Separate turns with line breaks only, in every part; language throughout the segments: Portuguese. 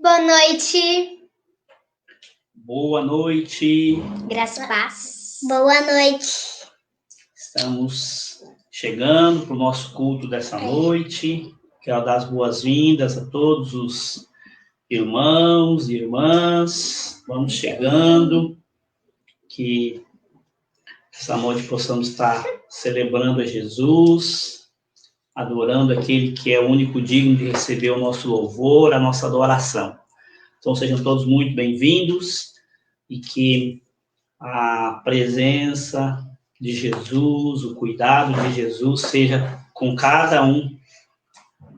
Boa noite.
Boa noite.
Graça e paz. Boa noite.
Estamos chegando para o nosso culto dessa noite. Quero dar as boas-vindas a todos os irmãos e irmãs. Vamos chegando. Que essa noite possamos estar celebrando a Jesus, adorando aquele que é o único digno de receber o nosso louvor, a nossa adoração. Então sejam todos muito bem-vindos e que a presença de Jesus, o cuidado de Jesus seja com cada um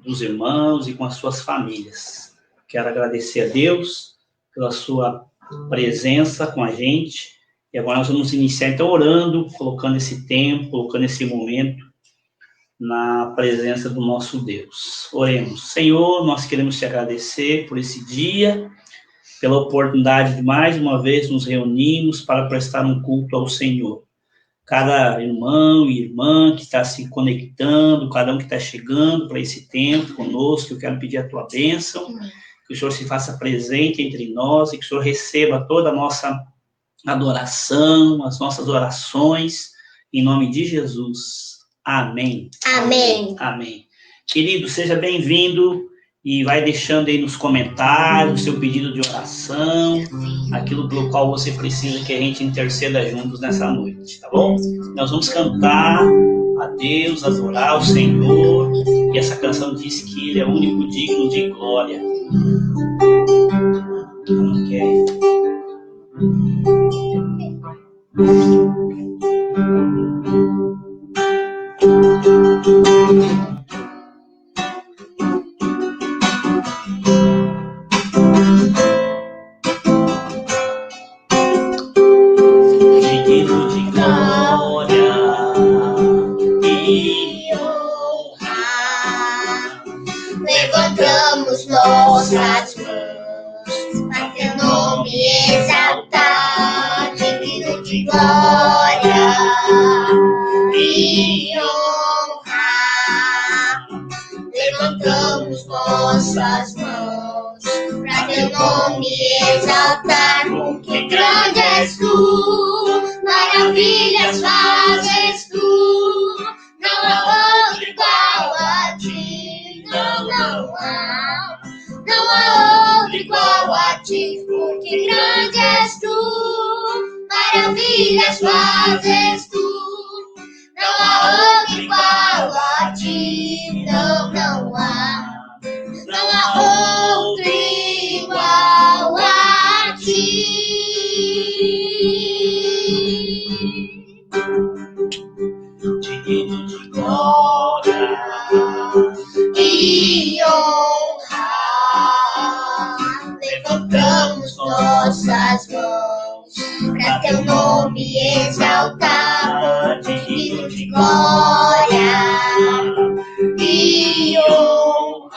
dos irmãos e com as suas famílias. Quero agradecer a Deus pela sua presença com a gente. E agora nós vamos iniciar então orando, colocando esse tempo, colocando esse momento na presença do nosso Deus. Oremos. Senhor, nós queremos te agradecer por esse dia, pela oportunidade de mais uma vez nos reunirmos para prestar um culto ao Senhor. Cada irmão e irmã que está se conectando, cada um que está chegando para esse tempo conosco, eu quero pedir a tua bênção, que o Senhor se faça presente entre nós e que o Senhor receba toda a nossa adoração, as nossas orações, em nome de Jesus. Amém.
Amém.
Amém. Querido, seja bem-vindo e vai deixando aí nos comentários o seu pedido de oração, aquilo pelo qual você precisa que a gente interceda juntos nessa noite, tá bom? Nós vamos cantar a Deus, adorar o Senhor, e essa canção diz que Ele é o único digno de glória. Ok. Digno de glória e honra,
Levantamos nossas mãos para teu nome exaltar, digno de glória e honra. Levantamos nossas mãos para teu nome exaltar, porque grande és tu, maravilhas fazes tu, não há outro igual a ti, não há. Não há outro igual a ti, porque grande és tu, maravilhas fazes tu, não há outro igual a ti, não há. Não há outro igual a ti.
digno de glória
E honra, levantamos nossas mãos para teu nome exaltar, digno de glória e honra.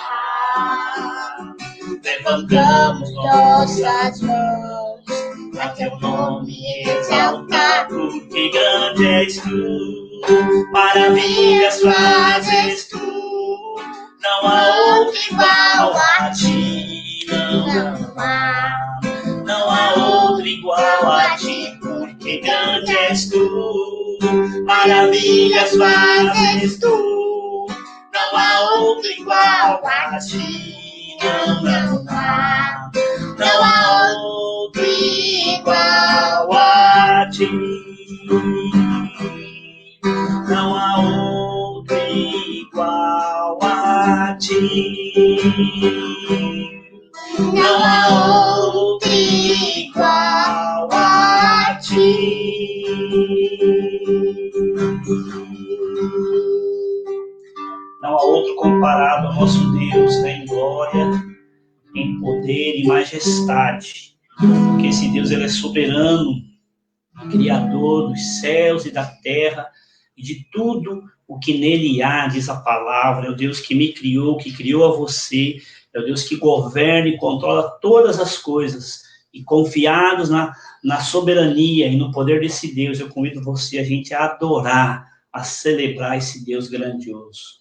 Levantamos nossas mãos para teu nome exaltar,
porque grande és tu, maravilhas fazes tu, não há outro igual a ti, não há outro igual a ti, porque grande és tu, maravilhas fazes tu, não há outro igual a ti,
não há outro
igual a ti. Não há outro igual a ti.
Não há outro igual a ti.
Não há outro comparado ao nosso Deus, né, em glória, em poder e majestade. Porque esse Deus, ele é soberano, Criador dos céus e da terra, e de tudo o que nele há, diz a palavra. É o Deus que me criou, que criou a você, é o Deus que governa e controla todas as coisas, e confiados na soberania e no poder desse Deus, eu convido você a gente a adorar, a celebrar esse Deus grandioso.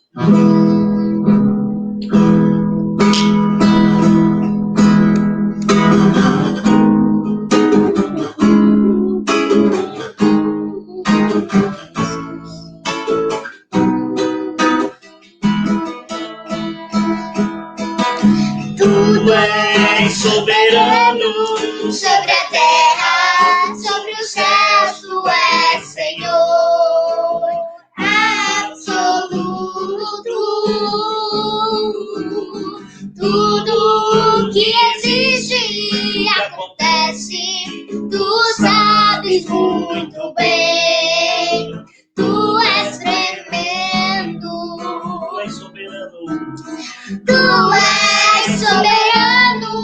és soberano
sobre a terra, sobre os céus, tu és Senhor absoluto. Tudo que existe e acontece, tu sabes muito bem. Tu és tremendo.
Tu és soberano.
Tu és soberano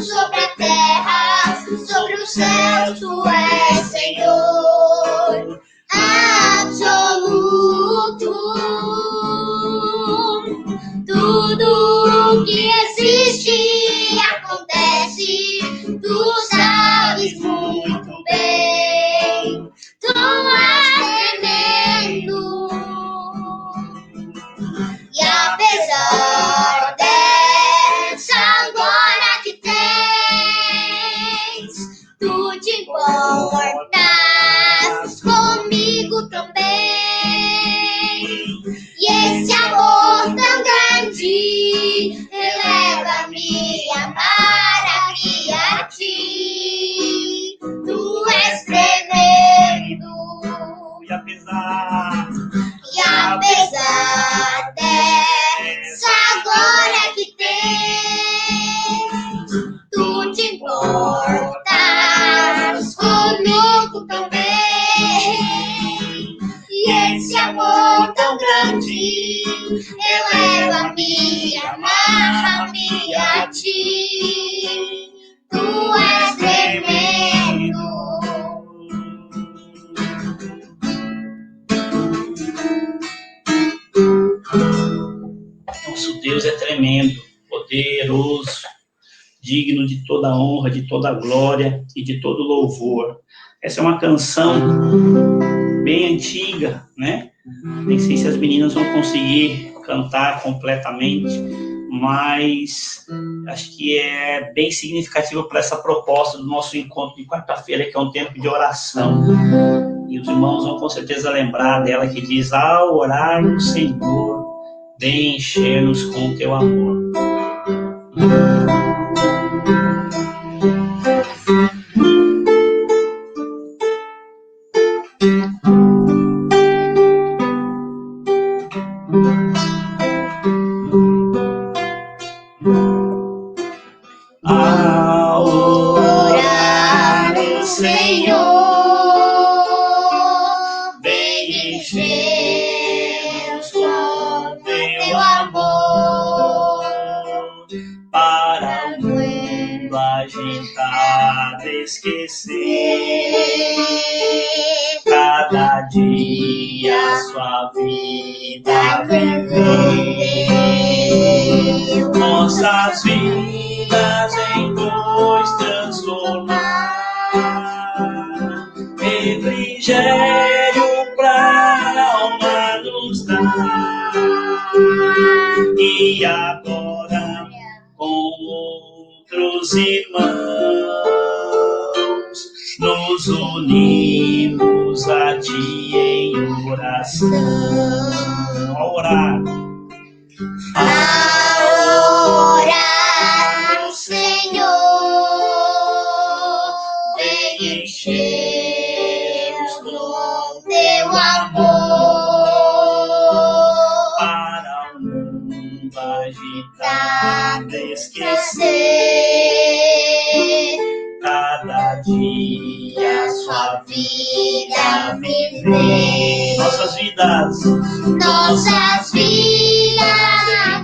sobre a terra, sobre os céus, tu és Senhor absoluto. Tudo que existe e acontece, tu sabes muito bem. Tu és tremendo. E apesar dessa glória que tens, tu te importas comigo também. E esse amor tão grande eleva-me a amar a ti. Tu és tremendo.
E apesar
dessa glória que tens, tu te importas comigo também. E esse amor tão grande eleva-me, amarra-me a ti. Tu és tremendo.
nosso Deus é tremendo, poderoso, digno de toda honra, de toda glória e de todo louvor. Essa é uma canção bem antiga, né? Nem sei se as meninas vão conseguir cantar completamente, mas acho que é bem significativa para essa proposta do nosso encontro de quarta-feira, que é um tempo de oração. E os irmãos vão com certeza lembrar dela, que diz: ao orar no Senhor, vem encher-nos com o teu amor. Ao orar no Senhor, vem encher-nos com teu amor, para o mundo agitado esquecer cada dia sua vida viver, nossas vidas em dois transformar, refrigério pra alma nos dar. E agora com outros irmãos nos unimos a ti em oração. Ao orar,
orar, Senhor, vem encher-nos com teu amor,
para o mundo agitado
esquecer
cada dia
sua vida viver,
nossas vidas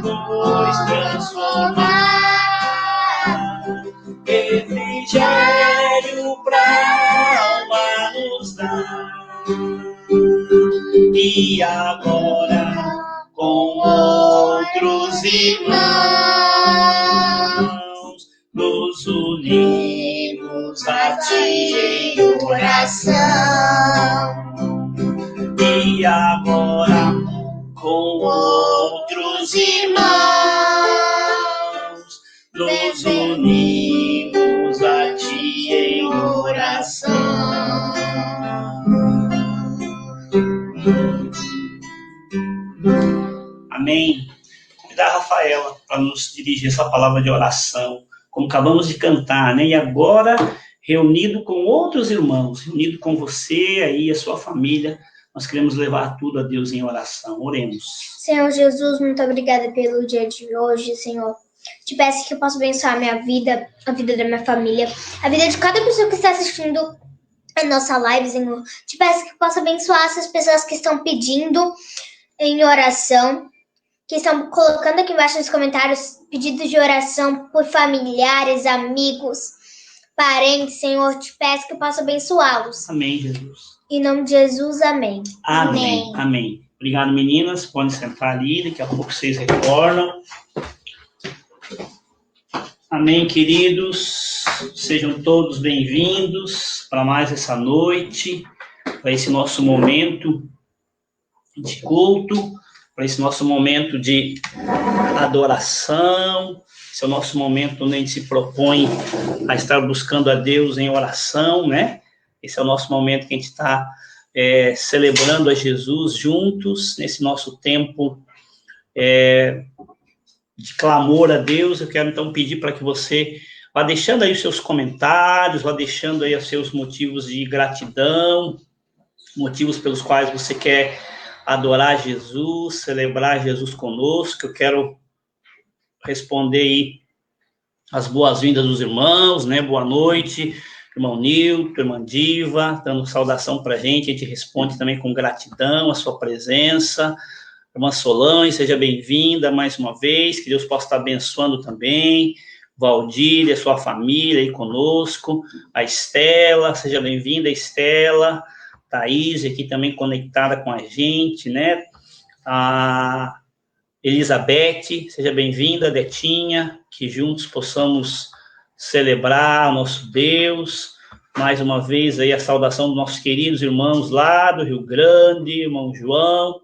depois transformar,
refrigério pra alma nos dar. E agora com outros irmãos nos unimos a ti em oração. E agora com outros irmãos nos unimos a ti em oração. Amém. Convidar a Rafaela para nos dirigir essa palavra de oração como acabamos de cantar, né? E agora, reunido com outros irmãos, reunido com você aí, a sua família, nós queremos levar tudo a Deus em oração. Oremos.
Senhor Jesus, muito obrigada pelo dia de hoje, Senhor. Te peço que eu possa abençoar a minha vida, a vida da minha família, a vida de cada pessoa que está assistindo a nossa live, Senhor. Te peço que eu possa abençoar essas pessoas que estão pedindo em oração, que estão colocando aqui embaixo nos comentários pedidos de oração por familiares, amigos, parentes, Senhor. Te peço que eu possa abençoá-los.
Amém, Jesus.
Em nome de Jesus, amém.
Amém. Amém. Obrigado, meninas. Podem sentar ali, daqui a pouco vocês retornam. Amém, queridos. Sejam todos bem-vindos para mais essa noite, para esse nosso momento de culto, para esse nosso momento de adoração. Esse é o nosso momento onde a gente se propõe a estar buscando a Deus em oração, né? Esse é o nosso momento que a gente está celebrando a Jesus juntos, nesse nosso tempo de clamor a Deus. Eu quero então pedir para que você vá deixando aí os seus comentários, vá deixando aí os seus motivos de gratidão, motivos pelos quais você quer adorar Jesus, celebrar Jesus conosco. Eu quero responder aí as boas-vindas dos irmãos, né? Boa noite, irmão Nilton, irmã Diva, dando saudação para a gente responde também com gratidão a sua presença. Irmã Solange, seja bem-vinda mais uma vez, que Deus possa estar abençoando também. Valdir, a sua família aí conosco. A Estela, seja bem-vinda, Estela. Thaís aqui também conectada com a gente, né? A Elizabeth, seja bem-vinda, Detinha, que juntos possamos celebrar o nosso Deus. Mais uma vez aí a saudação dos nossos queridos irmãos lá do Rio Grande, irmão João.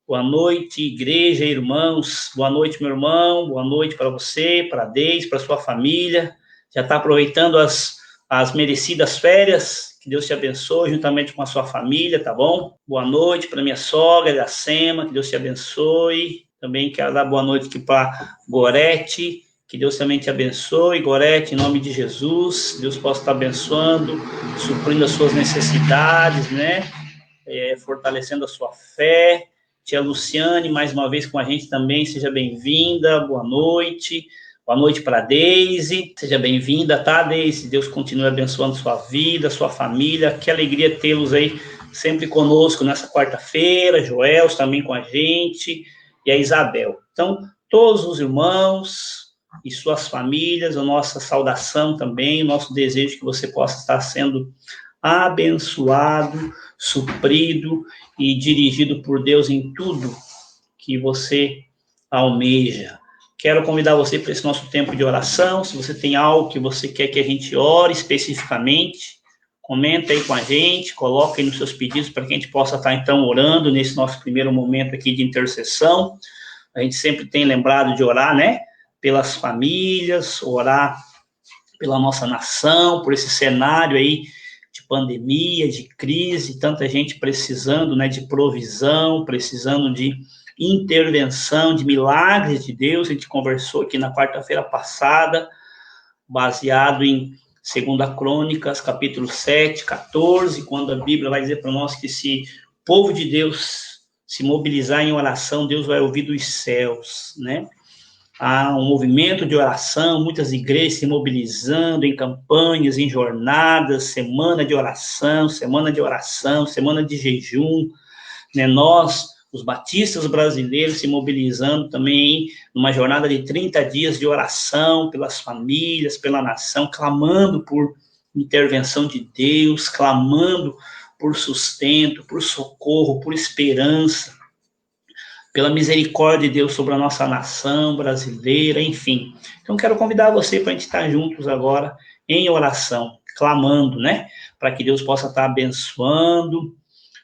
Boa noite, igreja, irmãos. Boa noite, meu irmão. Boa noite para você, para a Deise, para sua família. Já está aproveitando as merecidas férias. Que Deus te abençoe juntamente com a sua família, tá bom? Boa noite para minha sogra, Iracema. Que Deus te abençoe. Também quero dar boa noite aqui para Gorete. Que Deus também te abençoe, Gorete, em nome de Jesus. Deus possa estar abençoando, suprindo as suas necessidades, né? Fortalecendo a sua fé. Tia Luciane, mais uma vez com a gente também, seja bem-vinda, boa noite para a Deise, seja bem-vinda, tá, Deise? Deus continue abençoando sua vida, sua família, que alegria tê-los aí sempre conosco nessa quarta-feira, Joel também com a gente, e a Isabel. Então, todos os irmãos e suas famílias, a nossa saudação também, o nosso desejo que você possa estar sendo abençoado, suprido e dirigido por Deus em tudo que você almeja. Quero convidar você para esse nosso tempo de oração. Se você tem algo que você quer que a gente ore especificamente, comenta aí com a gente, coloca aí nos seus pedidos para que a gente possa estar, então, orando nesse nosso primeiro momento aqui de intercessão. A gente sempre tem lembrado de orar, né? Pelas famílias, orar pela nossa nação, por esse cenário aí de pandemia, de crise, tanta gente precisando, né, de provisão, precisando de intervenção, de milagres de Deus. A gente conversou aqui na quarta-feira passada, baseado em 2 Crônicas, capítulo 7, 14, quando a Bíblia vai dizer para nós que se o povo de Deus se mobilizar em oração, Deus vai ouvir dos céus, né? Há um movimento de oração, muitas igrejas se mobilizando em campanhas, em jornadas, semana de oração, semana de jejum, né? Nós, os batistas brasileiros, se mobilizando também numa jornada de 30 dias de oração pelas famílias, pela nação, clamando por intervenção de Deus, clamando por sustento, por socorro, por esperança, pela misericórdia de Deus sobre a nossa nação brasileira, enfim. Então, quero convidar você para a gente estar juntos agora em oração, clamando, né? Para que Deus possa estar abençoando,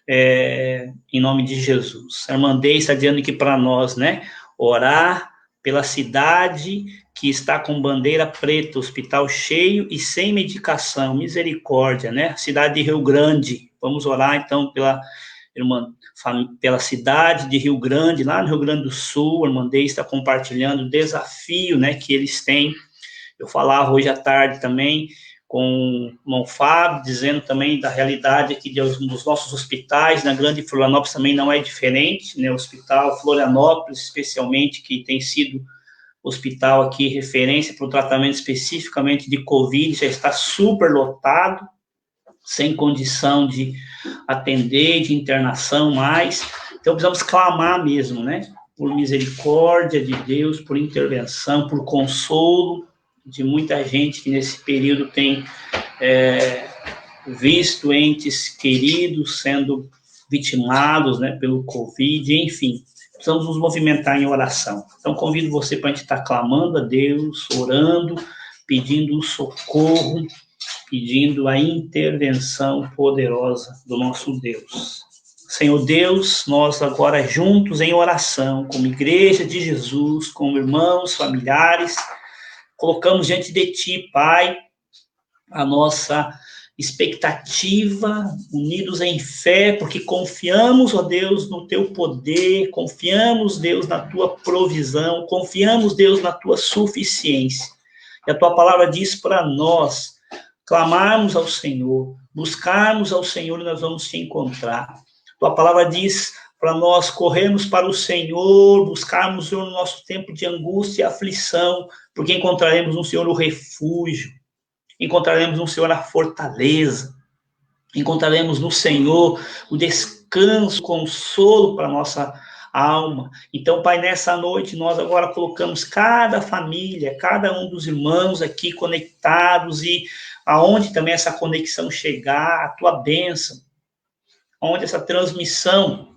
em nome de Jesus. A irmã Deise está dizendo aqui para nós, né? Orar pela cidade que está com bandeira preta, hospital cheio e sem medicação, misericórdia, né? Cidade de Rio Grande. Vamos orar, então, pela cidade de Rio Grande, lá no Rio Grande do Sul. A irmã Deise está compartilhando o desafio, né, que eles têm Eu falava hoje à tarde também com o irmão Fábio, dizendo também da realidade aqui dos nossos hospitais, na Grande Florianópolis também não é diferente, né? O Hospital Florianópolis, especialmente, que tem sido hospital aqui referência para o tratamento especificamente de Covid, já está super lotado, sem condição de atender, de internação mais. Então, precisamos clamar mesmo, né? Por misericórdia de Deus, por intervenção, por consolo de muita gente que nesse período tem visto entes queridos sendo vitimados, né, pelo Covid, enfim. Precisamos nos movimentar em oração. Então, convido você para a gente estar clamando a Deus, orando, pedindo o socorro, pedindo a intervenção poderosa do nosso Deus. Senhor Deus, nós agora juntos em oração, como igreja de Jesus, como irmãos, familiares, colocamos diante de Ti, Pai, a nossa expectativa, unidos em fé, porque confiamos, ó Deus, no Teu poder, confiamos, Deus, na Tua provisão, confiamos, Deus, na Tua suficiência. E a Tua palavra diz para nós clamarmos ao Senhor, buscarmos ao Senhor e nós vamos Te encontrar. Tua palavra diz para nós corrermos para o Senhor, buscarmos o Senhor no nosso tempo de angústia e aflição, porque encontraremos no Senhor o refúgio, encontraremos no Senhor a fortaleza, encontraremos no Senhor o descanso, o consolo para a nossa alma. Então, Pai, nessa noite nós agora colocamos cada família, cada um dos irmãos aqui conectados e aonde também essa conexão chegar, a Tua bênção, onde essa transmissão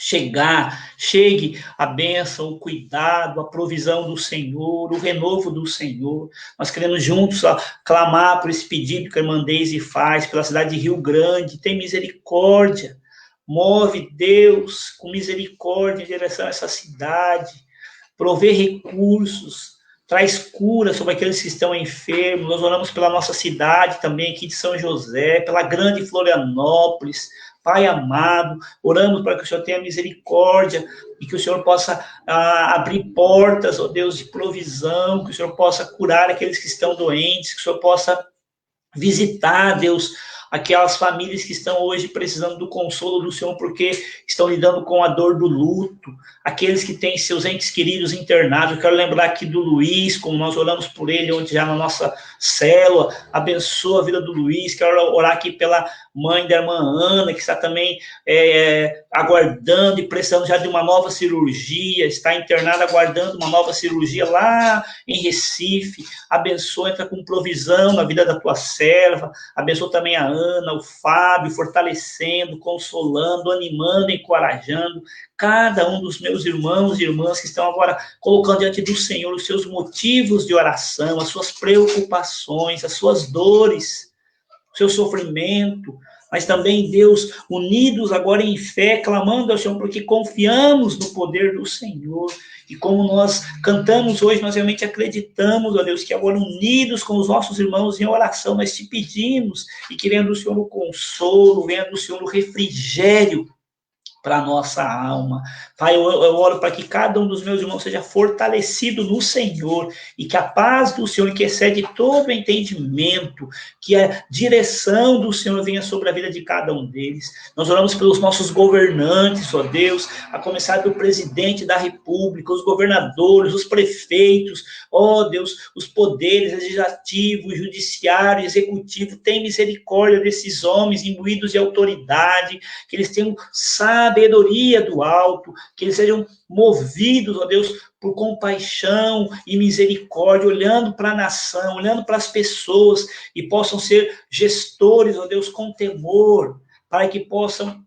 chegue a bênção, o cuidado, a provisão do Senhor, o renovo do Senhor. Nós queremos juntos clamar por esse pedido que a irmã Deise faz, pela cidade de Rio Grande. Tem misericórdia, move Deus com misericórdia em direção a essa cidade, prover recursos, traz cura sobre aqueles que estão enfermos. Nós oramos pela nossa cidade também aqui de São José, pela Grande Florianópolis. Pai amado, oramos para que o Senhor tenha misericórdia e que o Senhor possa abrir portas, ó Deus, de provisão, que o Senhor possa curar aqueles que estão doentes, que o Senhor possa visitar, Deus, aquelas famílias que estão hoje precisando do consolo do Senhor, porque estão lidando com a dor do luto, aqueles que têm seus entes queridos internados. Eu quero lembrar aqui do Luiz, como nós oramos por ele ontem já na nossa célula, abençoa a vida do Luiz. Quero orar aqui pela mãe da irmã Ana, que está também aguardando e precisando já de uma nova cirurgia, está internada aguardando uma nova cirurgia lá em Recife. Abençoa, entra com provisão na vida da tua serva, abençoa também a Ana, o Fábio, fortalecendo, consolando, animando, encorajando cada um dos meus irmãos e irmãs que estão agora colocando diante do Senhor os seus motivos de oração, as suas preocupações, as suas dores, o seu sofrimento, mas também, Deus, unidos agora em fé, clamando ao Senhor, porque confiamos no poder do Senhor. E como nós cantamos hoje, nós realmente acreditamos, ó Deus, que agora unidos com os nossos irmãos em oração, nós te pedimos, e que venha do Senhor o consolo, venha do Senhor o refrigério para a nossa alma. Pai, eu oro para que cada um dos meus irmãos seja fortalecido no Senhor e que a paz do Senhor, que excede todo entendimento, que a direção do Senhor venha sobre a vida de cada um deles. Nós oramos pelos nossos governantes, ó Deus, a começar do presidente da República, os governadores, os prefeitos, ó Deus, os poderes legislativo, judiciário, executivo. Tem misericórdia desses homens imbuídos de autoridade, que eles tenham sabedoria do alto, que eles sejam movidos, ó Deus, por compaixão e misericórdia, olhando para a nação, olhando para as pessoas, e possam ser gestores, ó Deus, com temor, para que possam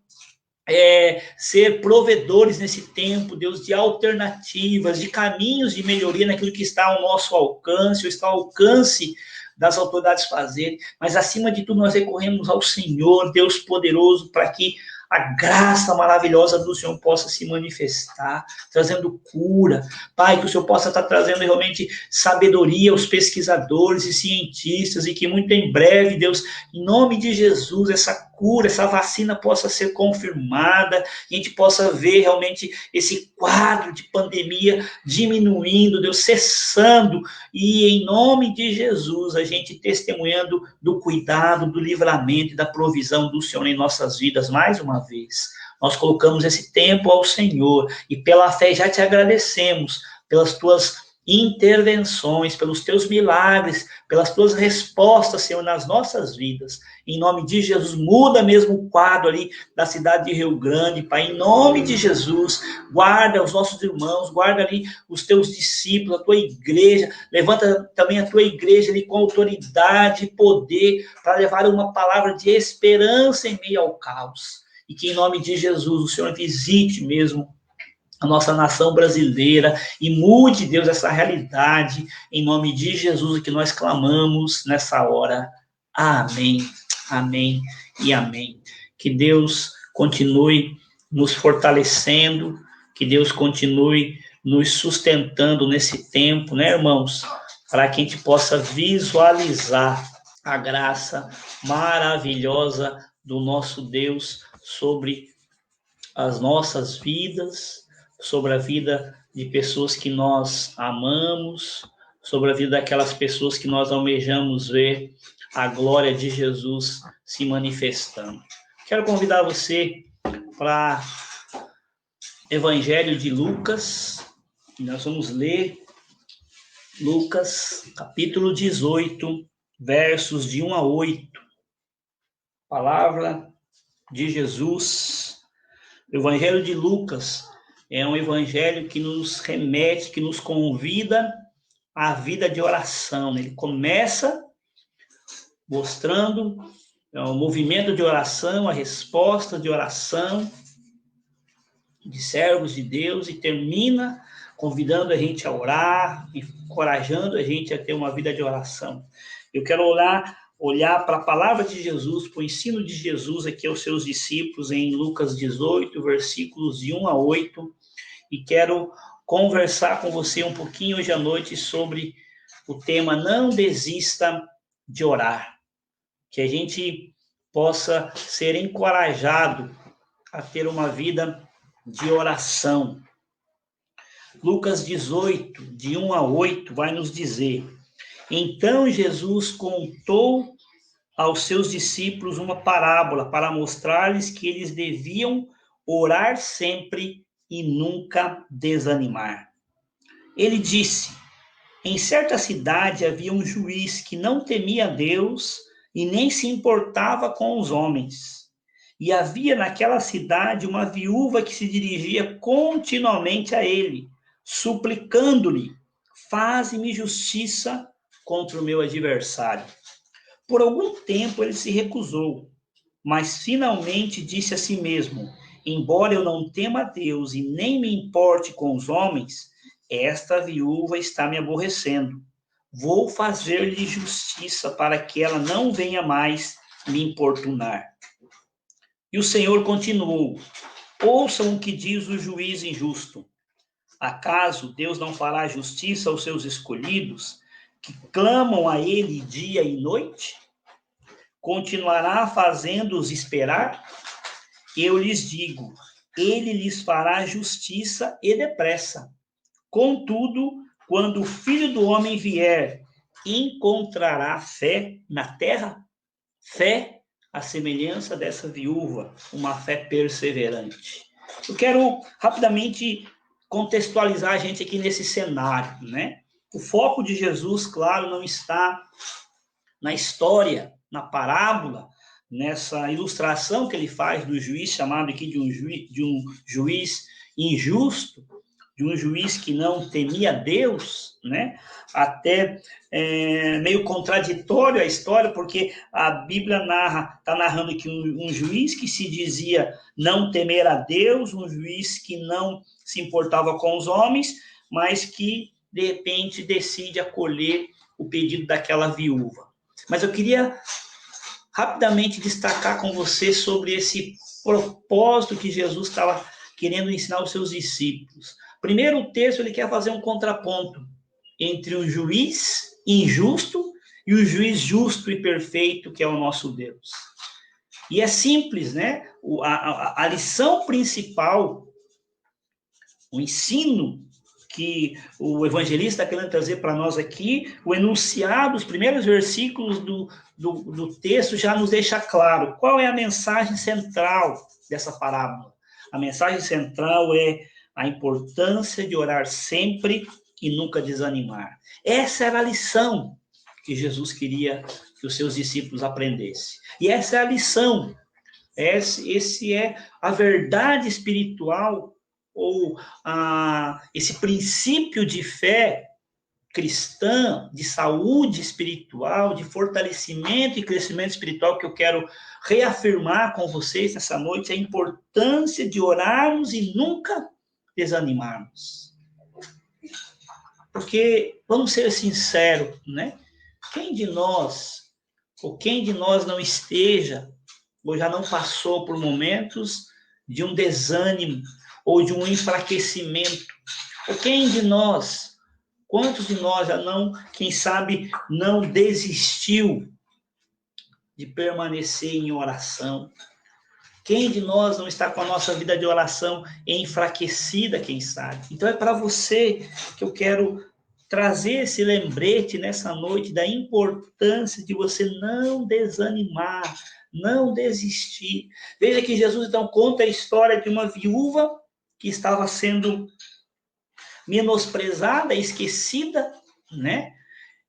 ser provedores nesse tempo, Deus, de alternativas, de caminhos de melhoria naquilo que está ao nosso alcance, ou está ao alcance das autoridades fazerem, mas acima de tudo nós recorremos ao Senhor, Deus poderoso, para que a graça maravilhosa do Senhor possa se manifestar, trazendo cura. Pai, que o Senhor possa estar trazendo realmente sabedoria aos pesquisadores e cientistas, e que muito em breve, Deus, em nome de Jesus, essa cura, essa vacina possa ser confirmada, e a gente possa ver realmente esse quadro de pandemia diminuindo, Deus, cessando, e em nome de Jesus, a gente testemunhando do cuidado, do livramento e da provisão do Senhor em nossas vidas, mais uma vez. Nós colocamos esse tempo ao Senhor, e pela fé já te agradecemos, pelas tuas intervenções, pelos teus milagres, pelas tuas respostas, Senhor, nas nossas vidas. Em nome de Jesus, muda mesmo o quadro ali da cidade de Rio Grande, Pai. Em nome de Jesus, guarda os nossos irmãos, guarda ali os teus discípulos, a tua igreja. Levanta também a tua igreja ali com autoridade e poder para levar uma palavra de esperança em meio ao caos. E que em nome de Jesus o Senhor visite mesmo a nossa nação brasileira e mude, Deus, essa realidade, em nome de Jesus, que nós clamamos nessa hora. Amém, amém e amém. Que Deus continue nos fortalecendo, que Deus continue nos sustentando nesse tempo, né, irmãos? Para que a gente possa visualizar a graça maravilhosa do nosso Deus sobre as nossas vidas, sobre a vida de pessoas que nós amamos, sobre a vida daquelas pessoas que nós almejamos ver a glória de Jesus se manifestando. Quero convidar você para Evangelho de Lucas, e nós vamos ler Lucas, capítulo 18, versos de 1 a 8. Palavra de Jesus. O Evangelho de Lucas é um evangelho que nos remete, que nos convida à vida de oração. Ele começa mostrando o movimento de oração, a resposta de oração de servos de Deus e termina convidando a gente a orar, encorajando a gente a ter uma vida de oração. Eu quero olhar para a palavra de Jesus, para o ensino de Jesus aqui aos seus discípulos em Lucas 18, versículos de 1 a 8, e quero conversar com você um pouquinho hoje à noite sobre o tema Não Desista de Orar. Que a gente possa ser encorajado a ter uma vida de oração. Lucas 18, de 1 a 8, vai nos dizer: Então Jesus contou aos seus discípulos uma parábola para mostrar-lhes que eles deviam orar sempre e nunca desanimar. Ele disse: Em certa cidade havia um juiz que não temia Deus e nem se importava com os homens. E havia naquela cidade uma viúva que se dirigia continuamente a ele, suplicando-lhe: Faze-me justiça contra o meu adversário. Por algum tempo ele se recusou, mas finalmente disse a si mesmo: Embora eu não tema a Deus e nem me importe com os homens, esta viúva está me aborrecendo. Vou fazer-lhe justiça para que ela não venha mais me importunar. E o Senhor continuou: Ouçam o que diz o juiz injusto. Acaso Deus não fará justiça aos seus escolhidos, que clamam a ele dia e noite? Continuará fazendo-os esperar? Eu lhes digo, ele lhes fará justiça e depressa. Contudo, quando o Filho do Homem vier, encontrará fé na terra? Fé, à semelhança dessa viúva, uma fé perseverante. Eu quero rapidamente contextualizar a gente aqui nesse cenário, né? O foco de Jesus, claro, não está na história, na parábola, nessa ilustração que ele faz do juiz, chamado aqui de um juiz injusto, de um juiz que não temia Deus, né? Até meio contraditório a história, porque a Bíblia está narrando aqui um juiz que se dizia não temer a Deus, um juiz que não se importava com os homens, mas que, de repente, decide acolher o pedido daquela viúva. Mas eu queria rapidamente destacar com você sobre esse propósito que Jesus estava querendo ensinar aos seus discípulos. Primeiro, o texto ele quer fazer um contraponto entre o juiz injusto e o juiz justo e perfeito, que é o nosso Deus. E é simples, né? A lição principal, o ensino que o evangelista está querendo trazer para nós aqui, o enunciado, os primeiros versículos do texto já nos deixa claro qual é a mensagem central dessa parábola. A mensagem central é a importância de orar sempre e nunca desanimar. Essa era a lição que Jesus queria que os seus discípulos aprendessem. E essa é a lição, esse é a verdade espiritual, ou esse princípio de fé cristã, de saúde espiritual, de fortalecimento e crescimento espiritual que eu quero reafirmar com vocês nessa noite, a importância de orarmos e nunca desanimarmos. Porque, vamos ser sinceros, né? Quem de nós não esteja, ou já não passou por momentos de um desânimo, ou de um enfraquecimento? Ou quantos de nós já não, quem sabe, não desistiu de permanecer em oração? Quem de nós não está com a nossa vida de oração enfraquecida, quem sabe? Então é para você que eu quero trazer esse lembrete nessa noite da importância de você não desanimar, não desistir. Veja que Jesus então conta a história de uma viúva que estava sendo menosprezada, esquecida, né?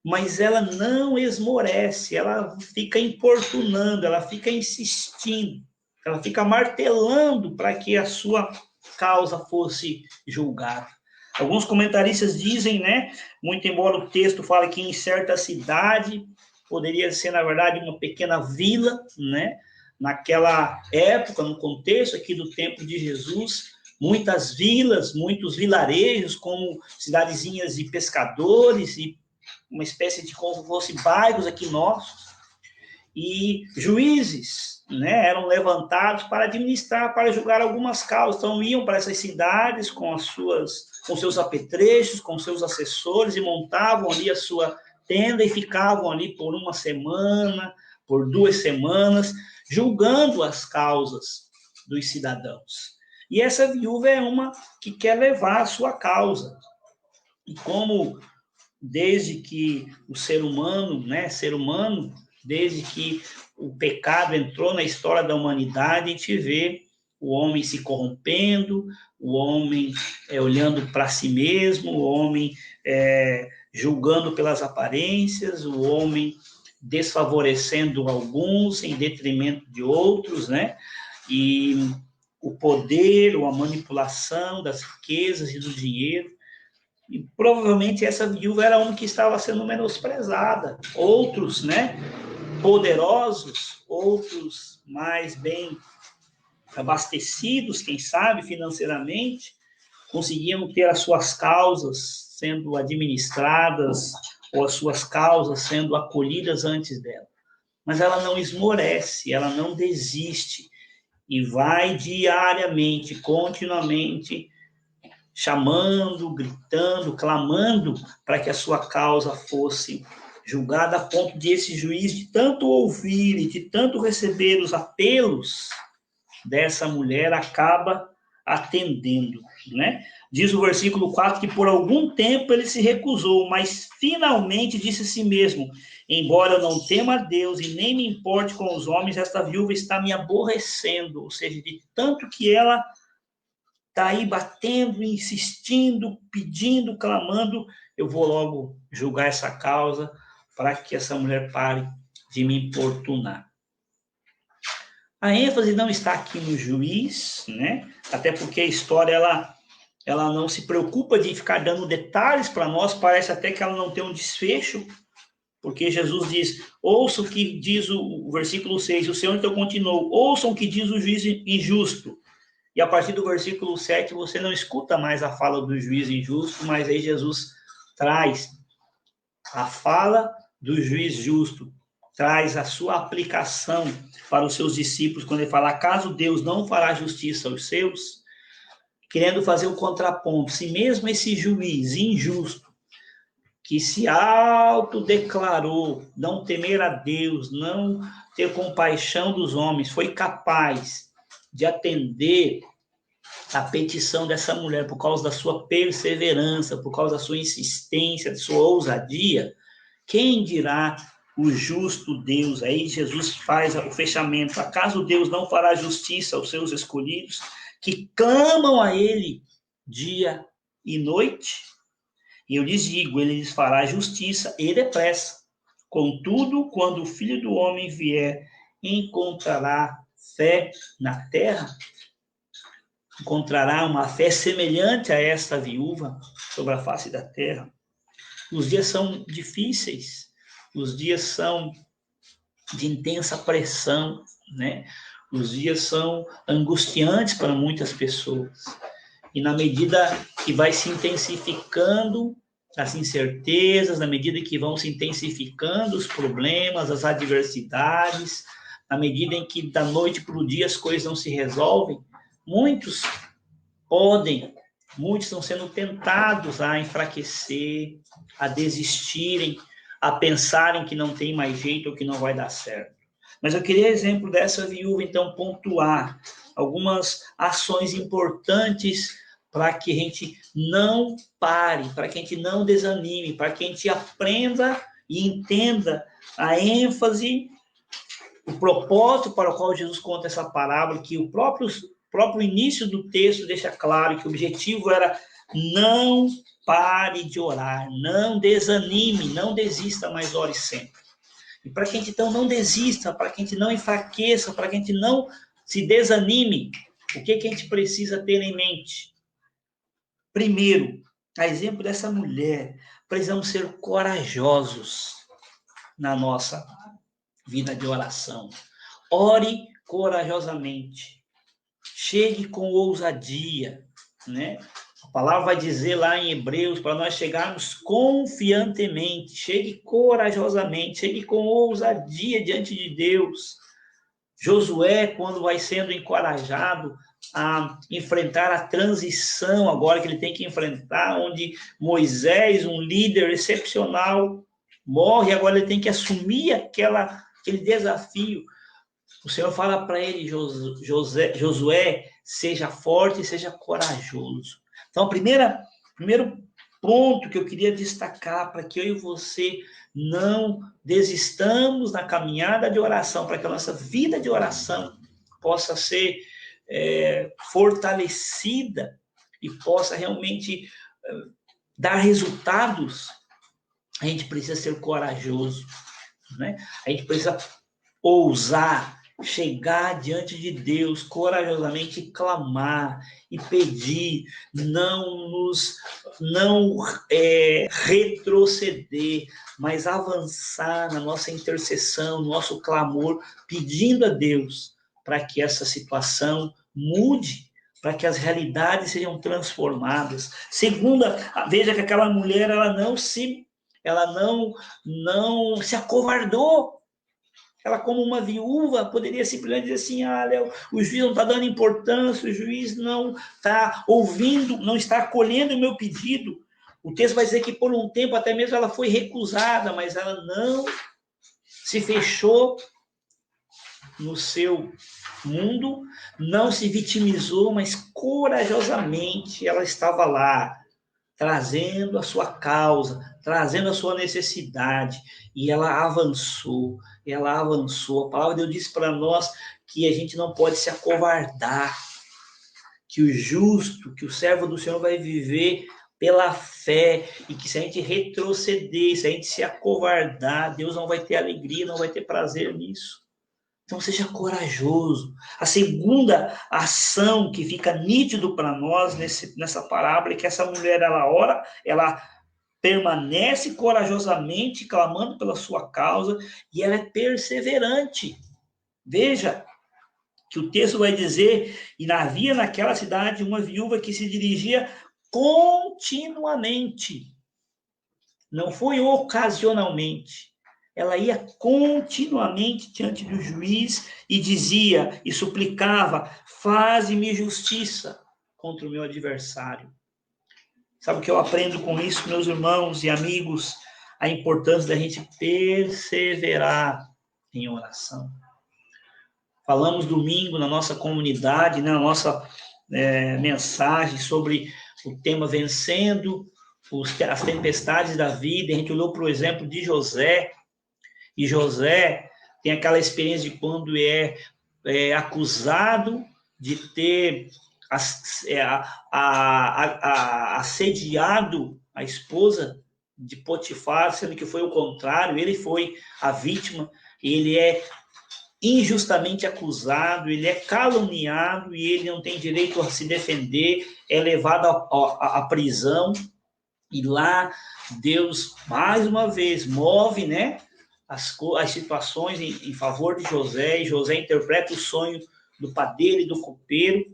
Mas ela não esmorece, ela fica importunando, ela fica insistindo, ela fica martelando para que a sua causa fosse julgada. Alguns comentaristas dizem, né, muito embora o texto fale que em certa cidade, poderia ser, na verdade, uma pequena vila, né, naquela época, no contexto aqui do tempo de Jesus, muitas vilas, muitos vilarejos, como cidadezinhas de pescadores, e uma espécie de como fosse bairros aqui nossos, e juízes, né, eram levantados para administrar, para julgar algumas causas. Então, iam para essas cidades com seus apetrechos, com seus assessores, e montavam ali a sua tenda e ficavam ali por uma semana, por 2 semanas, julgando as causas dos cidadãos. E essa viúva é uma que quer levar a sua causa. E como desde que o ser humano, desde que o pecado entrou na história da humanidade, a gente vê o homem se corrompendo, o homem olhando para si mesmo, o homem julgando pelas aparências, o homem desfavorecendo alguns em detrimento de outros, né? E o poder, ou a manipulação das riquezas e do dinheiro. E provavelmente essa viúva era uma que estava sendo menosprezada. Outros, né, poderosos, outros mais bem abastecidos, quem sabe, financeiramente, conseguiam ter as suas causas sendo administradas, ou as suas causas sendo acolhidas antes dela. Mas ela não esmorece, ela não desiste, e vai diariamente, continuamente, chamando, gritando, clamando para que a sua causa fosse julgada, a ponto de esse juiz, de tanto ouvir e de tanto receber os apelos dessa mulher, acaba atendendo, né? Diz o versículo 4 que por algum tempo ele se recusou, mas finalmente disse a si mesmo: embora eu não tema a Deus e nem me importe com os homens, esta viúva está me aborrecendo. Ou seja, de tanto que ela está aí batendo, insistindo, pedindo, clamando, eu vou logo julgar essa causa para que essa mulher pare de me importunar. A ênfase não está aqui no juiz, né? Até porque a história ela não se preocupa de ficar dando detalhes para nós, parece até que ela não tem um desfecho, porque Jesus diz: ouçam o que diz o versículo 6, o Senhor então continuou: ouçam o que diz o juiz injusto. E a partir do versículo 7, você não escuta mais a fala do juiz injusto, mas aí Jesus traz a fala do juiz justo, traz a sua aplicação para os seus discípulos, quando ele fala: acaso Deus não fará justiça aos seus? Querendo fazer o contraponto. Se mesmo esse juiz injusto que se autodeclarou não temer a Deus, não ter compaixão dos homens, foi capaz de atender a petição dessa mulher por causa da sua perseverança, por causa da sua insistência, da sua ousadia, quem dirá o justo Deus? Aí Jesus faz o fechamento. Acaso Deus não fará justiça aos seus escolhidos, que clamam a Ele dia e noite? E eu lhes digo, Ele lhes fará justiça e depressa. Contudo, quando o Filho do Homem vier, encontrará fé na terra? Encontrará uma fé semelhante a esta viúva sobre a face da terra? Os dias são difíceis, os dias são de intensa pressão, né? Os dias são angustiantes para muitas pessoas. E na medida que vai se intensificando as incertezas, na medida que vão se intensificando os problemas, as adversidades, na medida em que da noite para o dia as coisas não se resolvem, muitos estão sendo tentados a enfraquecer, a desistirem, a pensarem que não tem mais jeito ou que não vai dar certo. Mas eu queria, exemplo dessa viúva, então, pontuar algumas ações importantes para que a gente não pare, para que a gente não desanime, para que a gente aprenda e entenda a ênfase, o propósito para o qual Jesus conta essa parábola, que o próprio início do texto deixa claro que o objetivo era: não pare de orar, não desanime, não desista, mas ore sempre. E para que a gente então não desista, para que a gente não enfraqueça, para que a gente não se desanime, o que a gente precisa ter em mente? Primeiro, a exemplo dessa mulher, precisamos ser corajosos na nossa vida de oração. Ore corajosamente. Chegue com ousadia, né? A palavra vai dizer lá em Hebreus, para nós chegarmos confiantemente, chegue corajosamente, chegue com ousadia diante de Deus. Josué, quando vai sendo encorajado a enfrentar a transição agora que ele tem que enfrentar, onde Moisés, um líder excepcional, morre, agora ele tem que assumir aquele desafio. O Senhor fala para ele, Josué, seja forte e seja corajoso. Então, primeiro ponto que eu queria destacar para que eu e você não desistamos na caminhada de oração, para que a nossa vida de oração possa ser fortalecida e possa realmente dar resultados, a gente precisa ser corajoso, né? A gente precisa ousar, chegar diante de Deus corajosamente e clamar e pedir, não retroceder, mas avançar na nossa intercessão, no nosso clamor, pedindo a Deus para que essa situação mude, para que as realidades sejam transformadas. Segunda, veja que aquela mulher ela não se acovardou. Ela, como uma viúva, poderia simplesmente dizer assim: o juiz não está dando importância, o juiz não está ouvindo, não está acolhendo o meu pedido. O texto vai dizer que por um tempo até mesmo ela foi recusada, mas ela não se fechou no seu mundo, não se vitimizou, mas corajosamente ela estava lá, trazendo a sua causa, trazendo a sua necessidade, e ela avançou. A palavra de Deus diz para nós que a gente não pode se acovardar, que o justo, que o servo do Senhor vai viver pela fé, e que se a gente retroceder, se a gente se acovardar, Deus não vai ter alegria, não vai ter prazer nisso. Então seja corajoso. A segunda ação que fica nítido para nós nessa parábola é que essa mulher, ela ora, ela permanece corajosamente clamando pela sua causa e ela é perseverante. Veja que o texto vai dizer: e havia naquela cidade uma viúva que se dirigia continuamente. Não foi ocasionalmente. Ela ia continuamente diante do juiz e dizia e suplicava: faze-me justiça contra o meu adversário. Sabe o que eu aprendo com isso, meus irmãos e amigos? A importância da gente perseverar em oração. Falamos domingo na nossa comunidade, na nossa mensagem sobre o tema vencendo as tempestades da vida. A gente olhou para o exemplo de José, e José tem aquela experiência de quando é acusado de ter assediado a esposa de Potifar, sendo que foi o contrário, ele foi a vítima, ele é injustamente acusado, ele é caluniado e ele não tem direito a se defender, é levado à prisão, e lá Deus, mais uma vez, move, né, as situações em favor de José, e José interpreta o sonho do padeiro e do copeiro,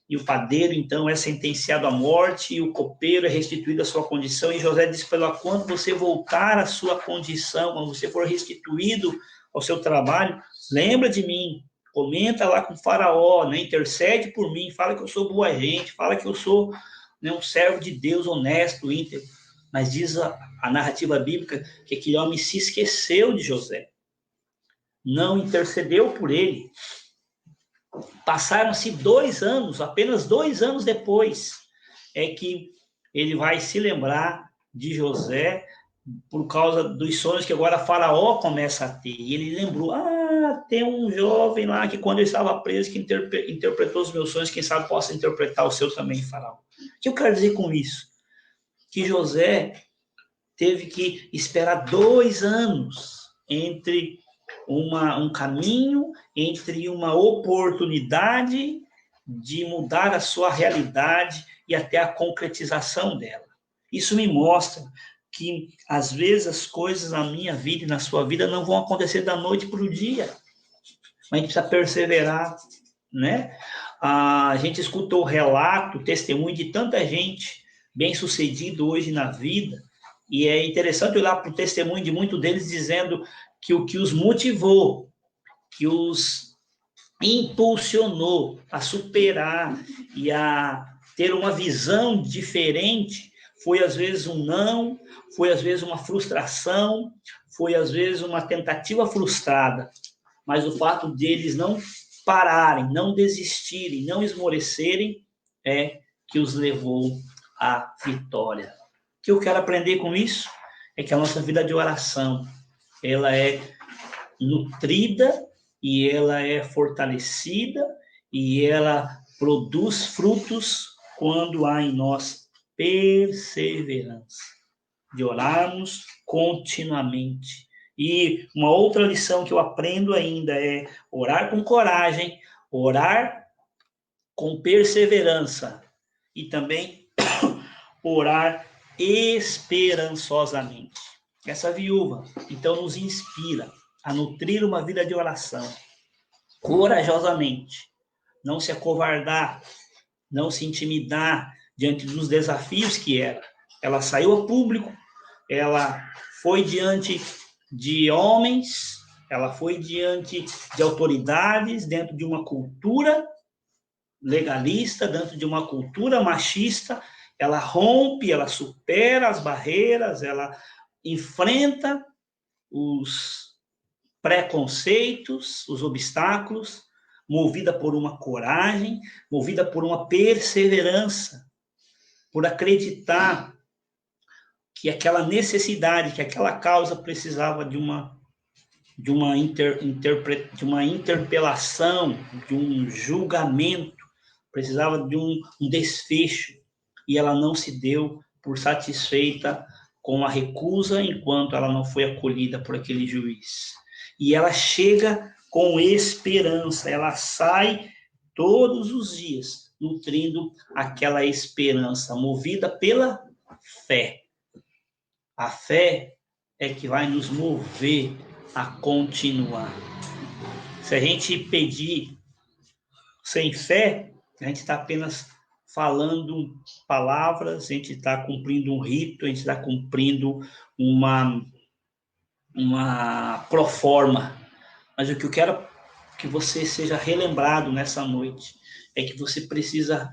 e o padeiro, então, é sentenciado à morte, e o copeiro é restituído à sua condição, e José diz para ela, quando você voltar à sua condição, quando você for restituído ao seu trabalho, lembra de mim, comenta lá com o faraó, né, intercede por mim, fala que eu sou boa gente, fala que eu sou, né, um servo de Deus honesto, íntegro. Mas diz a narrativa bíblica que aquele homem se esqueceu de José, não intercedeu por ele. Passaram-se 2 anos, apenas 2 anos depois, é que ele vai se lembrar de José por causa dos sonhos que agora Faraó começa a ter. E ele lembrou, tem um jovem lá que quando eu estava preso, que interpretou os meus sonhos, quem sabe possa interpretar os seus também, Faraó. O que eu quero dizer com isso? Que José teve que esperar 2 anos entre um caminho, entre uma oportunidade de mudar a sua realidade e até a concretização dela. Isso me mostra que, às vezes, as coisas na minha vida e na sua vida não vão acontecer da noite para o dia. Mas a gente precisa perseverar, né? A gente escutou o relato, o testemunho de tanta gente bem-sucedido hoje na vida, e é interessante olhar para o testemunho de muitos deles dizendo que o que os motivou, que os impulsionou a superar e a ter uma visão diferente, foi às vezes um não, foi às vezes uma frustração, foi às vezes uma tentativa frustrada, mas o fato deles não pararem, não desistirem, não esmorecerem, é que os levou à vitória. O que eu quero aprender com isso é que a nossa vida de oração, ela é nutrida e ela é fortalecida e ela produz frutos quando há em nós perseverança, de orarmos continuamente. E uma outra lição que eu aprendo ainda é orar com coragem, orar com perseverança e também orar esperançosamente. Essa viúva, então, nos inspira a nutrir uma vida de oração corajosamente, não se acovardar, não se intimidar diante dos desafios que era. Ela saiu a público, ela foi diante de homens, ela foi diante de autoridades, dentro de uma cultura legalista, dentro de uma cultura machista, ela rompe, ela supera as barreiras, ela enfrenta os preconceitos, os obstáculos, movida por uma coragem, movida por uma perseverança, por acreditar que aquela necessidade, que aquela causa precisava de uma interpelação, de um julgamento, precisava de um desfecho, e ela não se deu por satisfeita com a recusa, enquanto ela não foi acolhida por aquele juiz. E ela chega com esperança, ela sai todos os dias nutrindo aquela esperança, movida pela fé. A fé é que vai nos mover a continuar. Se a gente pedir sem fé, a gente está apenas falando palavras, a gente está cumprindo um rito, a gente está cumprindo uma proforma. Mas o que eu quero que você seja relembrado nessa noite é que você precisa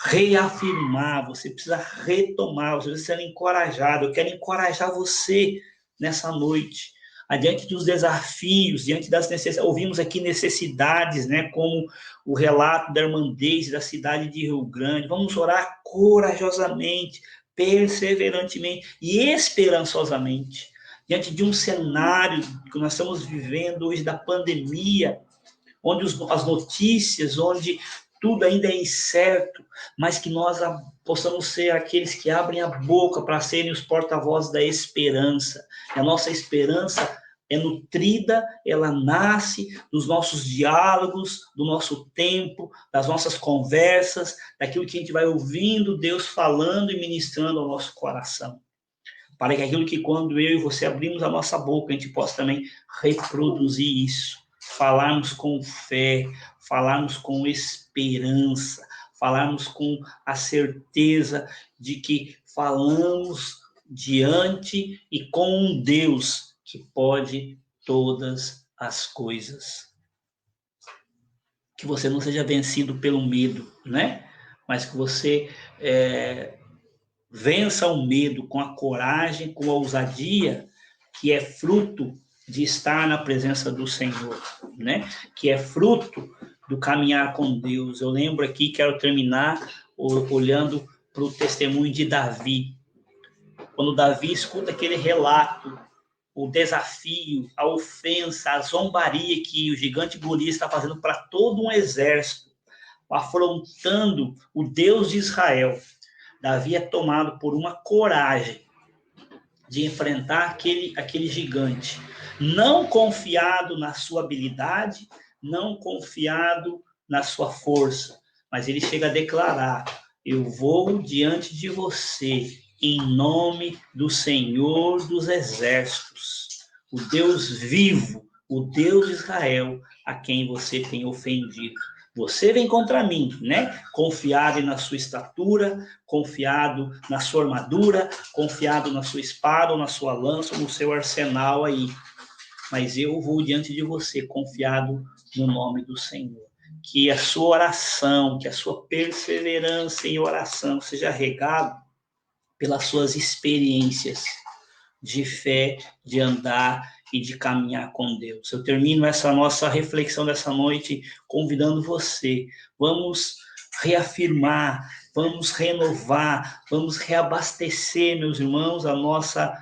reafirmar, você precisa retomar, você precisa ser encorajado. Eu quero encorajar você nessa noite, adiante dos desafios, diante das necessidades. Ouvimos aqui necessidades, né, como o relato da irmã Deise, da cidade de Rio Grande. Vamos orar corajosamente, perseverantemente e esperançosamente, diante de um cenário que nós estamos vivendo hoje da pandemia, onde as notícias, onde tudo ainda é incerto, mas que nós possamos ser aqueles que abrem a boca para serem os porta-vozes da esperança. E a nossa esperança é nutrida, ela nasce dos nossos diálogos, do nosso tempo, das nossas conversas, daquilo que a gente vai ouvindo Deus falando e ministrando ao nosso coração. Para que aquilo que quando eu e você abrimos a nossa boca, a gente possa também reproduzir isso. Falarmos com fé, falarmos com esperança, falarmos com a certeza de que falamos diante e com um Deus que pode todas as coisas. Que você não seja vencido pelo medo, né? Mas que você vença o medo com a coragem, com a ousadia, que é fruto de estar na presença do Senhor, né? Que é fruto do caminhar com Deus. Eu lembro aqui, quero terminar olhando para o testemunho de Davi. Quando Davi escuta aquele relato, o desafio, a ofensa, a zombaria que o gigante Golias está fazendo para todo um exército, afrontando o Deus de Israel, Davi é tomado por uma coragem de enfrentar aquele gigante, não confiado na sua habilidade, não confiado na sua força, mas ele chega a declarar: eu vou diante de você em nome do Senhor dos Exércitos, o Deus vivo, o Deus de Israel, a quem você tem ofendido. Você vem contra mim, né? Confiado na sua estatura, confiado na sua armadura, confiado na sua espada, ou na sua lança, ou no seu arsenal aí. Mas eu vou diante de você, confiado no nome do Senhor. Que a sua oração, que a sua perseverança em oração seja regada pelas suas experiências de fé, de andar e de caminhar com Deus. Eu termino essa nossa reflexão dessa noite convidando você. Vamos reafirmar, vamos renovar, vamos reabastecer, meus irmãos, a nossa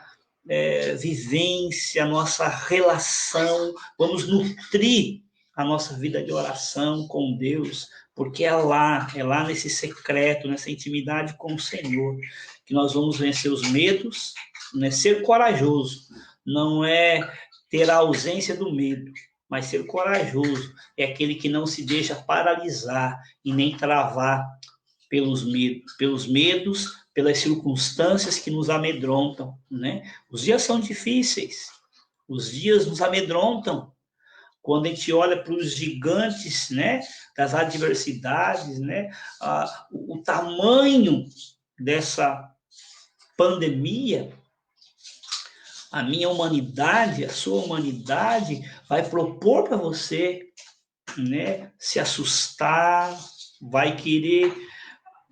vivência, a nossa relação, vamos nutrir a nossa vida de oração com Deus, porque é lá nesse secreto, nessa intimidade com o Senhor, que nós vamos vencer os medos, né? Ser corajoso não é ter a ausência do medo, mas ser corajoso é aquele que não se deixa paralisar e nem travar pelos medos, pelas circunstâncias que nos amedrontam, né? Os dias são difíceis, os dias nos amedrontam. Quando a gente olha para os gigantes, né, das adversidades, né, o tamanho dessa pandemia, a minha humanidade, a sua humanidade vai propor para você, né, se assustar, vai querer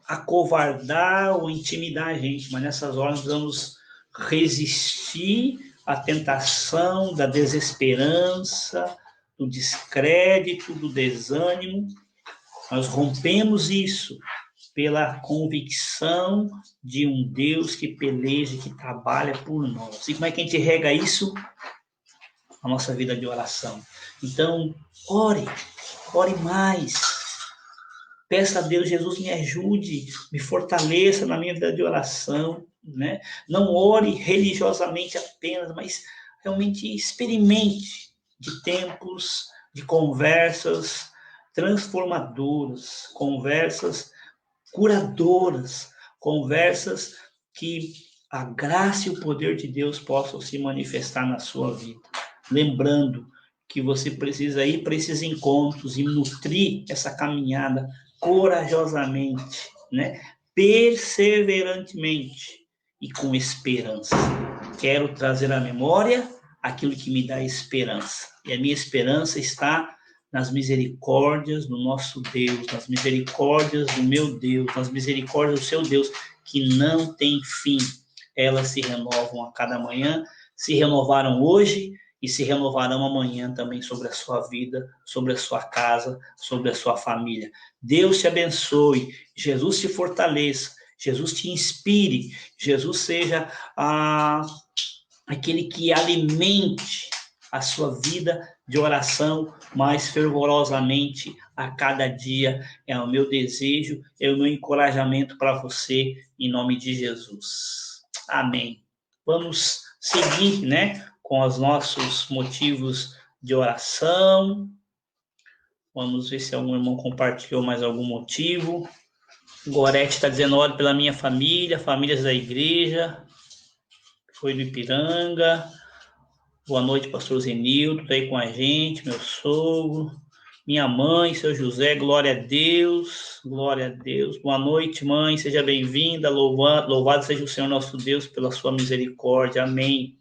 acovardar ou intimidar a gente, mas nessas horas nós vamos resistir à tentação da desesperança, do descrédito, do desânimo. Nós rompemos isso pela convicção de um Deus que peleja, que trabalha por nós. E como é que a gente rega isso? A nossa vida de oração. Então, ore mais. Peça a Deus, Jesus, me ajude, me fortaleça na minha vida de oração, né? Não ore religiosamente apenas, mas realmente experimente de tempos, de conversas transformadoras, conversas curadoras, conversas que a graça e o poder de Deus possam se manifestar na sua vida. Lembrando que você precisa ir para esses encontros e nutrir essa caminhada corajosamente, né? Perseverantemente e com esperança. Quero trazer à memória aquilo que me dá esperança. E a minha esperança está nas misericórdias do nosso Deus, nas misericórdias do meu Deus, nas misericórdias do seu Deus, que não tem fim. Elas se renovam a cada manhã, se renovaram hoje e se renovarão amanhã também sobre a sua vida, sobre a sua casa, sobre a sua família. Deus te abençoe, Jesus te fortaleça, Jesus te inspire, Jesus seja aquele que alimente a sua vida de oração mais fervorosamente a cada dia. É o meu desejo, é o meu encorajamento para você, em nome de Jesus. Amém. Vamos seguir, né, com os nossos motivos de oração. Vamos ver se algum irmão compartilhou mais algum motivo. Gorete está dizendo, ore pela minha família, famílias da igreja, foi do Ipiranga. Boa noite, pastor Zenildo, está aí com a gente, meu sogro, minha mãe, seu José, glória a Deus, glória a Deus. Boa noite, mãe, seja bem-vinda, louvado seja o Senhor nosso Deus pela sua misericórdia, amém.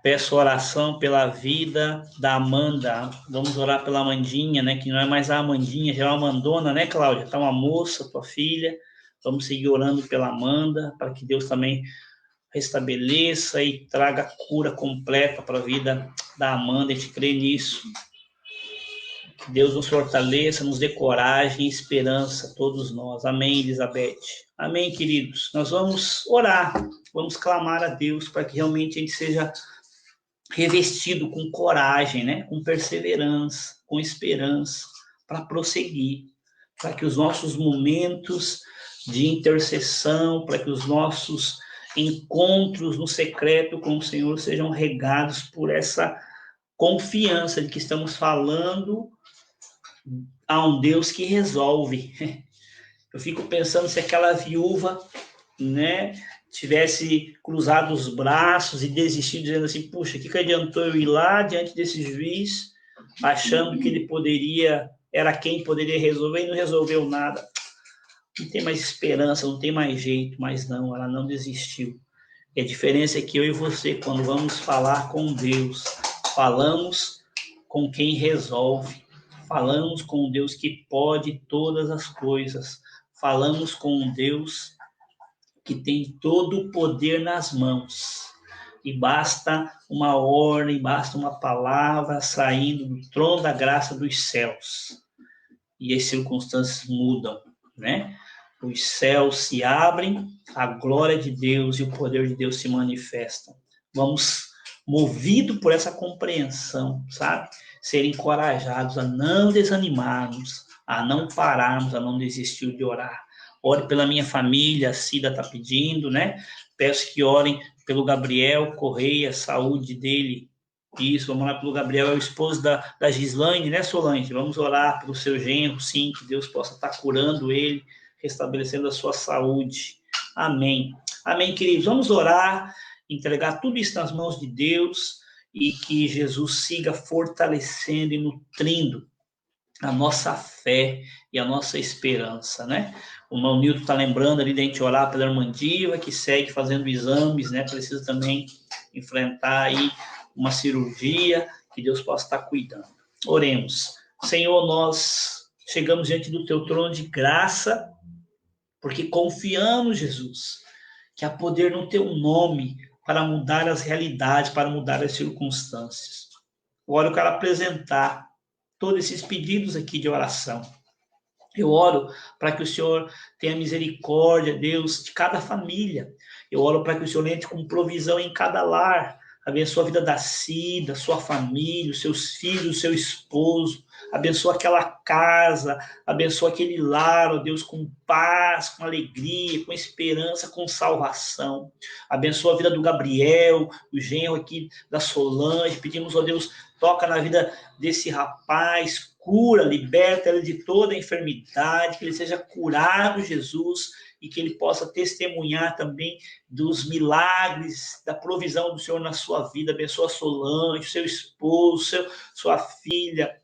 Peço oração pela vida da Amanda, vamos orar pela Amandinha, né, que não é mais a Amandinha, já é uma Amandona, né, Cláudia? Está uma moça, tua filha, vamos seguir orando pela Amanda, para que Deus também restabeleça e traga cura completa para a vida da Amanda, a gente crê nisso. Que Deus nos fortaleça, nos dê coragem e esperança, todos nós. Amém, Elizabeth. Amém, queridos. Nós vamos orar, vamos clamar a Deus para que realmente a gente seja revestido com coragem, né? Com perseverança, com esperança, para prosseguir, para que os nossos momentos de intercessão, para que os nossos encontros no secreto com o Senhor sejam regados por essa confiança de que estamos falando a um Deus que resolve. Eu fico pensando se aquela viúva, né, tivesse cruzado os braços e desistido, dizendo assim, puxa, o que adiantou eu ir lá diante desse juiz, achando que ele era quem poderia resolver e não resolveu nada. Não tem mais esperança, não tem mais jeito, mas não, ela não desistiu. E a diferença é que eu e você, quando vamos falar com Deus, falamos com quem resolve, falamos com Deus que pode todas as coisas, falamos com Deus que tem todo o poder nas mãos. E basta uma ordem, basta uma palavra saindo do trono da graça dos céus. E as circunstâncias mudam, né? Os céus se abrem, a glória de Deus e o poder de Deus se manifestam. Vamos, movido por essa compreensão, sabe? Ser encorajados a não desanimarmos, a não pararmos, a não desistir de orar. Ore pela minha família, a Cida está pedindo, né? Peço que orem pelo Gabriel Correia, saúde dele. Isso, vamos orar pelo Gabriel, é o esposo da Gislaine, né, Solange? Vamos orar pelo seu genro, sim, que Deus possa estar curando ele, restabelecendo a sua saúde. Amém. Amém, queridos. Vamos orar, entregar tudo isso nas mãos de Deus e que Jesus siga fortalecendo e nutrindo a nossa fé e a nossa esperança, né? O irmão Nilton está lembrando ali de a gente orar pela irmã Diva, que segue fazendo exames, né? Precisa também enfrentar aí uma cirurgia, que Deus possa estar cuidando. Oremos. Senhor, nós chegamos diante do teu trono de graça, porque confiamos, Jesus, que há poder no teu nome para mudar as realidades, para mudar as circunstâncias. Agora eu quero apresentar todos esses pedidos aqui de oração. Eu oro para que o Senhor tenha misericórdia, Deus, de cada família. Eu oro para que o Senhor entre com provisão em cada lar. Abençoa a vida da Cida, sua família, os seus filhos, o seu esposo. Abençoa aquela casa, abençoa aquele lar, ó Deus, com paz, com alegria, com esperança, com salvação. Abençoa a vida do Gabriel, o genro aqui da Solange. Pedimos, ó Deus, toca na vida desse rapaz, cura, liberta ele de toda a enfermidade, que ele seja curado, Jesus, e que ele possa testemunhar também dos milagres, da provisão do Senhor na sua vida. Abençoa a Solange, seu esposo, sua filha,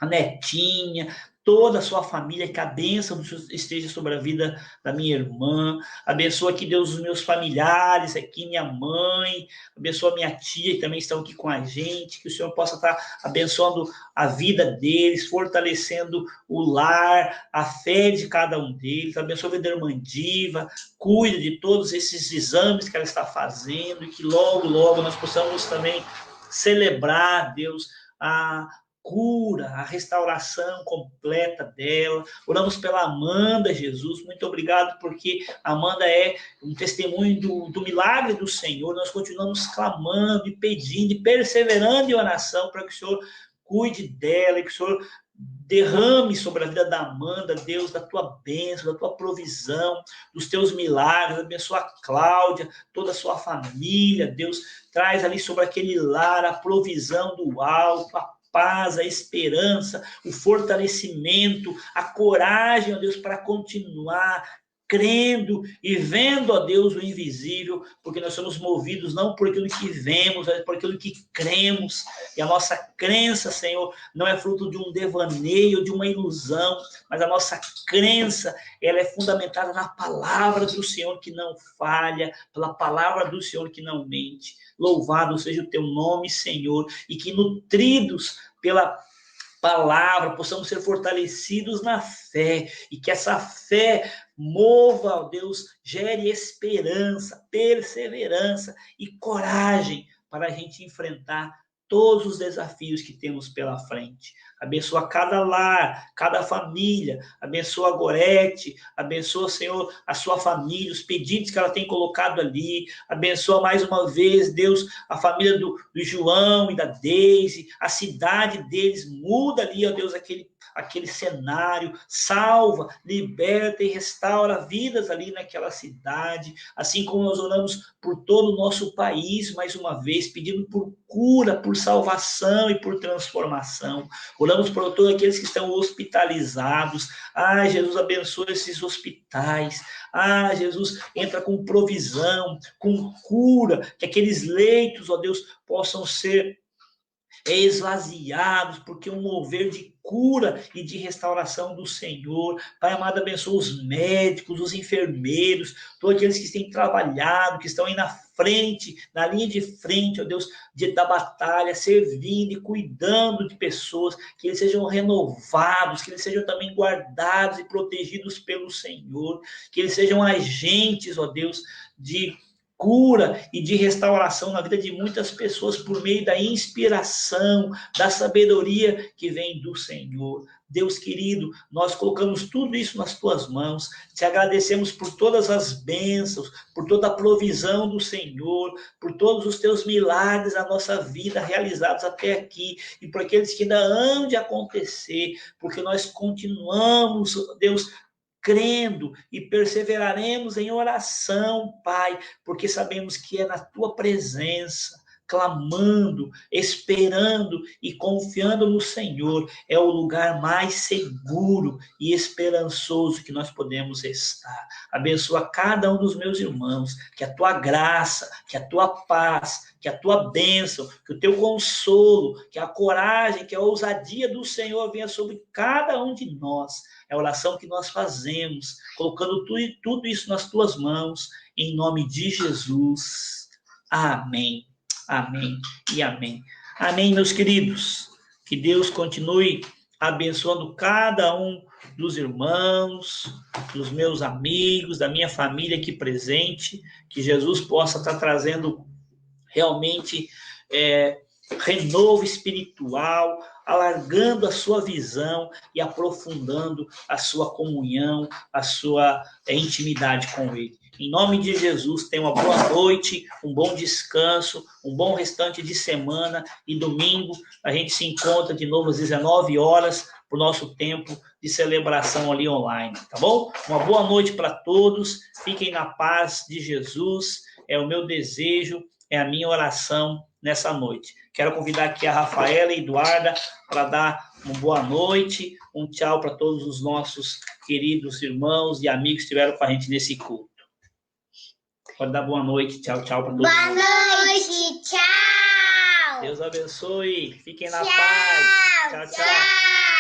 a netinha, toda a sua família, que a bênção esteja sobre a vida da minha irmã. Abençoa aqui, Deus, os meus familiares aqui, minha mãe, abençoa minha tia, que também estão aqui com a gente, que o Senhor possa estar abençoando a vida deles, fortalecendo o lar, a fé de cada um deles. Abençoa a vida da irmã Diva, cuide de todos esses exames que ela está fazendo, e que logo, logo nós possamos também celebrar, Deus, a cura, a restauração completa dela. Oramos pela Amanda, Jesus, muito obrigado, porque a Amanda é um testemunho do milagre do Senhor. Nós continuamos clamando e pedindo e perseverando em oração para que o Senhor cuide dela, e que o Senhor derrame sobre a vida da Amanda, Deus, da tua bênção, da tua provisão, dos teus milagres. Abençoa a Cláudia, toda a sua família, Deus, traz ali sobre aquele lar a provisão do alto, a paz, a esperança, o fortalecimento, a coragem, ó Deus, para continuar crendo e vendo, ó Deus, o invisível, porque nós somos movidos não por aquilo que vemos, mas por aquilo que cremos. E a nossa crença, Senhor, não é fruto de um devaneio, de uma ilusão, mas a nossa crença, ela é fundamentada na palavra do Senhor, que não falha, pela palavra do Senhor que não mente. Louvado seja o teu nome, Senhor, e que nutridos pela palavra, possamos ser fortalecidos na fé, e que essa fé mova, ó Deus, gere esperança, perseverança e coragem para a gente enfrentar todos os desafios que temos pela frente. Abençoa cada lar, cada família, abençoa a Gorete, abençoa, Senhor, a sua família, os pedidos que ela tem colocado ali, abençoa mais uma vez, Deus, a família do João e da Deise, a cidade deles, muda ali, ó Deus, aquele cenário, salva, liberta e restaura vidas ali naquela cidade, assim como nós oramos por todo o nosso país, mais uma vez, pedindo por cura, por salvação e por transformação. Oramos por todos aqueles que estão hospitalizados. Jesus, abençoa esses hospitais. Jesus, entra com provisão, com cura, que aqueles leitos, ó Deus, possam ser esvaziados, porque um mover de cura e de restauração do Senhor. Pai amado, abençoa os médicos, os enfermeiros, todos aqueles que têm trabalhado, que estão aí na frente, na linha de frente, ó Deus, da batalha, servindo e cuidando de pessoas, que eles sejam renovados, que eles sejam também guardados e protegidos pelo Senhor, que eles sejam agentes, ó Deus, de cura e de restauração na vida de muitas pessoas por meio da inspiração, da sabedoria que vem do Senhor. Deus querido, nós colocamos tudo isso nas tuas mãos, te agradecemos por todas as bênçãos, por toda a provisão do Senhor, por todos os teus milagres na nossa vida realizados até aqui, e por aqueles que ainda hão de acontecer, porque nós continuamos, Deus, crendo e perseveraremos em oração, Pai, porque sabemos que é na tua presença, clamando, esperando e confiando no Senhor, é o lugar mais seguro e esperançoso que nós podemos estar. Abençoa cada um dos meus irmãos, que a tua graça, que a tua paz, que a tua bênção, que o teu consolo, que a coragem, que a ousadia do Senhor venha sobre cada um de nós. É a oração que nós fazemos, colocando tudo isso nas tuas mãos, em nome de Jesus. Amém, amém e amém. Amém, meus queridos. Que Deus continue abençoando cada um dos irmãos, dos meus amigos, da minha família aqui presente. Que Jesus possa estar trazendo realmente renovo espiritual, alargando a sua visão e aprofundando a sua comunhão, a sua intimidade com Ele. Em nome de Jesus, tenha uma boa noite, um bom descanso, um bom restante de semana, e domingo a gente se encontra de novo às 19 horas para o nosso tempo de celebração ali online, tá bom? Uma boa noite para todos, fiquem na paz de Jesus, é o meu desejo, é a minha oração nessa noite. Quero convidar aqui a Rafaela e Eduarda para dar uma boa noite, um tchau para todos os nossos queridos irmãos e amigos que estiveram com a gente nesse culto. Pode dar boa noite, tchau, tchau para todos.
Boa noite, tchau!
Deus abençoe, fiquem na paz. Tchau, tchau.